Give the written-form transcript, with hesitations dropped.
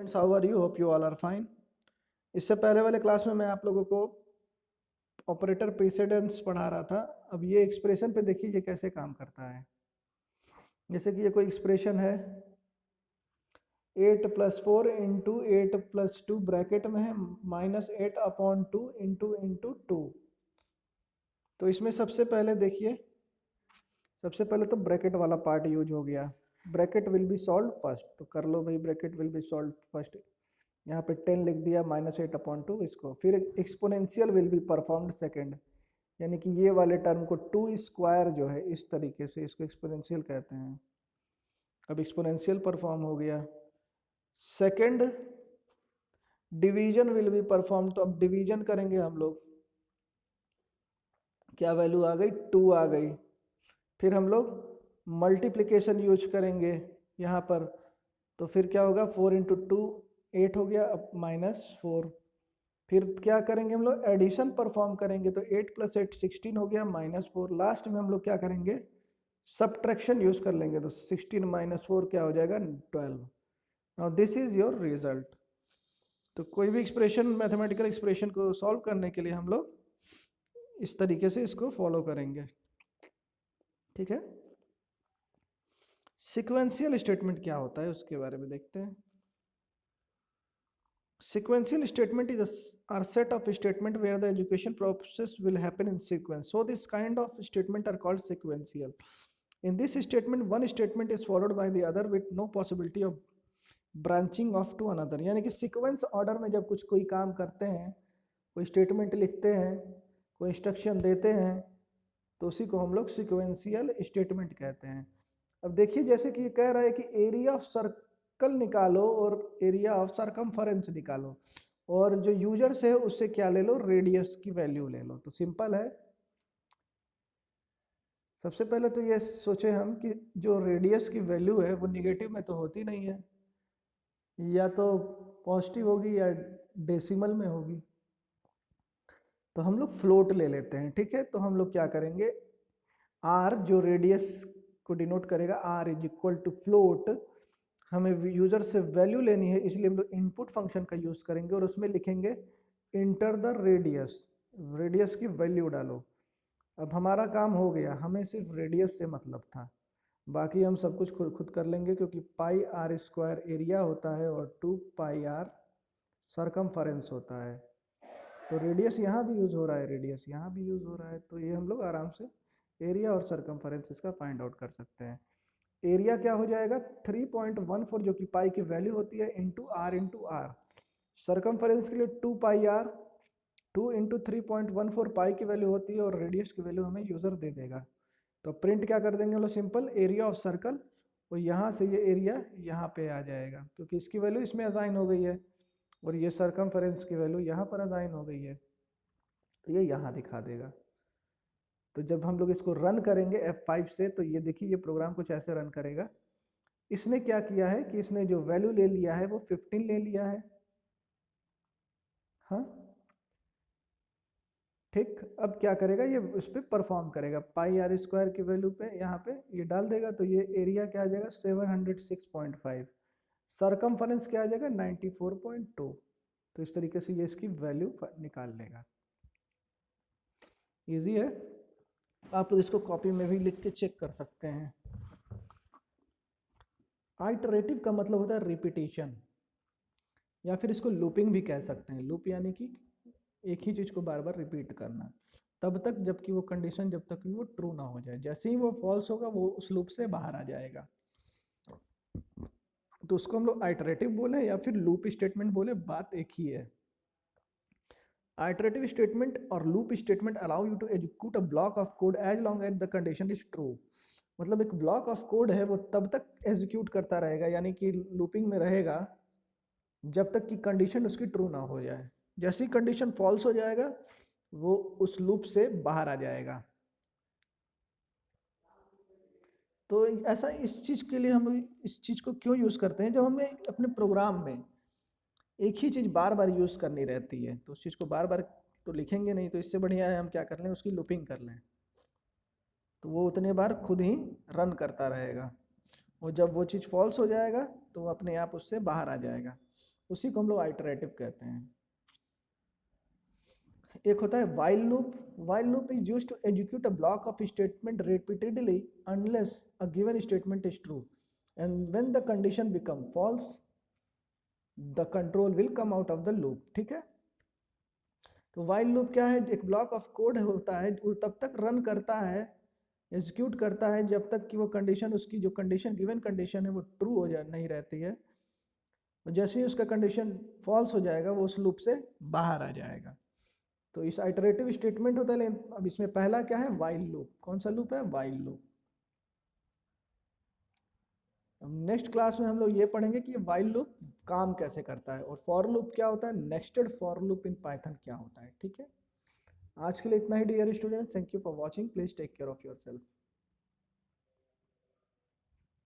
Friends, how are you? Hope you all are fine. इससे पहले वाले क्लास में मैं आप लोगों को ऑपरेटर प्रीसेडेंस पढ़ा रहा था। अब ये एक्सप्रेशन पे देखिए ये कैसे काम करता है। जैसे कि ये कोई एक्सप्रेशन है 8 + 4 इंटू 8 + 2 ब्रैकेट में है -8/2 इंटू 2। तो इसमें सबसे पहले देखिए, सबसे पहले तो ब्रैकेट वाला पार्ट यूज हो गया। Bracket will be solve first, तो कर लो भाई, bracket will be solve first. यहाँ पे 10 लिख दिया -8/2 इसको। फिर exponential will be performed second, यानी कि ये वाले टर्म को 2 स्क्वायर जो है इस तरीके से इसको एक्सपोनेंशियल कहते हैं। अब एक्सपोनेंशियल परफॉर्म हो गया। Second division will be perform, तो अब डिवीजन करेंगे हम लोग। क्या वैल्यू आ गई? 2 आ गई। फिर हम लोग मल्टीप्लिकेशन यूज करेंगे यहाँ पर, तो फिर क्या होगा? 4 × 2 8 हो गया, अब -4। फिर क्या करेंगे हम लोग? एडिशन परफॉर्म करेंगे, तो 8 + 8 16 हो गया -4। लास्ट में हम लोग क्या करेंगे? सब्ट्रैक्शन यूज कर लेंगे, तो 16 - 4 क्या हो जाएगा? 12। Now this is your result. तो कोई भी एक्सप्रेशन, मैथमेटिकल एक्सप्रेशन को सॉल्व करने के लिए हम लोग इस तरीके से इसको फॉलो करेंगे, ठीक है। सिक्वेंशियल स्टेटमेंट क्या होता है उसके बारे में देखते हैं। Sequential statement is a set of statement where the education process will happen in sequence. So this kind of statement are called sequential. In this statement, one statement is followed by the other with no possibility of branching off to another. यानी कि sequence order में जब कुछ कोई काम करते हैं, कोई स्टेटमेंट लिखते हैं, कोई इंस्ट्रक्शन देते हैं, तो उसी को हम लोग सीक्वेंशियल स्टेटमेंट कहते हैं। अब देखिए, जैसे कि ये कह रहा है कि एरिया ऑफ सर्कल निकालो और एरिया ऑफ सरकमफेरेंस निकालो, और जो यूजर्स है उससे क्या ले लो? रेडियस की वैल्यू ले लो। तो सिंपल है। सबसे पहले तो ये सोचे हम कि जो रेडियस की वैल्यू है वो निगेटिव में तो होती नहीं है, या तो पॉजिटिव होगी या डेसिमल में होगी। तो हम लोग फ्लोट ले लेते हैं, ठीक है। तो हम लोग क्या करेंगे? आर जो रेडियस को डिनोट करेगा, R is equal to float. हमें यूजर से वैल्यू लेनी है, इसलिए हम लोग इनपुट फंक्शन का यूज करेंगे और उसमें लिखेंगे इंटर द रेडियस। रेडियस की वैल्यू डालो। अब हमारा काम हो गया, हमें सिर्फ रेडियस से मतलब था, बाकी हम सब कुछ खुद खुद कर लेंगे, क्योंकि πr² एरिया होता है और 2πr सरकमफेरेंस होता है। तो रेडियस यहाँ भी यूज हो रहा है, रेडियस यहाँ भी यूज हो रहा है, तो ये हम लोग आराम से एरिया और सरकमफेरेंस इसका फाइंड आउट कर सकते हैं। एरिया क्या हो जाएगा? 3.14 जो कि पाई की वैल्यू होती है, इंटू आर। सरकमफेरेंस के लिए 2πr, 2 × 3.14 पाई की वैल्यू होती है, और रेडियस की वैल्यू हमें यूजर दे देगा। तो प्रिंट क्या कर देंगे हम लोग? सिंपल एरिया ऑफ सर्कल, और यहाँ से ये एरिया यहाँ पे आ जाएगा, क्योंकि इसकी वैल्यू इसमें असाइन हो गई है, और ये सरकमफेरेंस की वैल्यू यहाँ पर असाइन हो गई है, तो ये यहाँ दिखा देगा। तो जब हम लोग इसको रन करेंगे F5 से, तो ये देखिए ये प्रोग्राम कुछ ऐसे रन करेगा। इसने क्या किया है कि इसने जो वैल्यू ले लिया है वो 15 ले लिया है, हाँ ठीक। अब क्या करेगा? ये उस पर परफॉर्म करेगा, πr² की वैल्यू पे यहाँ पे ये डाल देगा, तो ये एरिया क्या आ जाएगा? 706.5। सरकमफेरेंस क्या आ जाएगा? 94.2। तो इस तरीके से ये इसकी वैल्यू निकाल लेगा। इजी है, आप लोग इसको कॉपी में भी लिख के चेक कर सकते हैं। आइटरेटिव का मतलब होता है रिपीटेशन, या फिर इसको लूपिंग भी कह सकते हैं। लूप यानी कि एक ही चीज को बार बार रिपीट करना, तब तक जबकि वो कंडीशन जब तक वो ट्रू ना हो जाए। जैसे ही वो फॉल्स होगा वो उस लूप से बाहर आ जाएगा, तो उसको हम लोग आइटरेटिव बोले या फिर लूप स्टेटमेंट बोले, बात एक ही है। आइटरेटिव स्टेटमेंट और loop statement allow you to execute a block of code as long as the condition is true. मतलब एक ब्लॉक ऑफ कोड है वो तब तक एग्जीक्यूट करता रहेगा, यानी कि लूपिंग में रहेगा जब तक कि कंडीशन उसकी ट्रू ना हो जाए। जैसी कंडीशन फॉल्स हो जाएगा वो उस लूप से बाहर आ जाएगा। तो ऐसा इस चीज के लिए हम इस चीज को क्यों यूज करते हैं? जब हमें अपने प्रोग्राम में एक ही चीज बार बार यूज करनी रहती है, तो उस चीज को बार बार तो लिखेंगे नहीं, तो इससे बढ़िया है हम क्या कर लें? उसकी लूपिंग कर लें, तो वो उतने बार खुद ही रन करता रहेगा, और जब वो चीज़ फॉल्स हो जाएगा तो वो अपने आप उससे बाहर आ जाएगा। उसी को हम लोग आइटरेटिव कहते हैं। एक होता है while loop. While loop is used to execute a block of statement repeatedly unless a given statement is true, and when the condition become false the control will come out of the loop. ठीक है, तो while loop क्या है, एक block of code होता है, वो तब तक रन करता है, एग्जीक्यूट करता है जब तक कि वो कंडीशन, उसकी जो कंडीशन, गिवन कंडीशन है वो ट्रू हो जा नहीं रहती है। जैसे ही उसका कंडीशन फॉल्स हो जाएगा वो उस लूप से बाहर आ जाएगा। तो इस आइटरेटिव स्टेटमेंट होता है, लेकिन अब इसमें पहला क्या है, वाइल लूप। कौन सा लूप है, वाइल लूप। नेक्स्ट क्लास में हम लोग ये पढ़ेंगे कि वाइल लूप काम कैसे करता है, और फॉर लूप क्या होता है, nested for loop in Python क्या होता है। ठीक है, आज के लिए इतना ही dear student, thank you for watching, please take care of your self.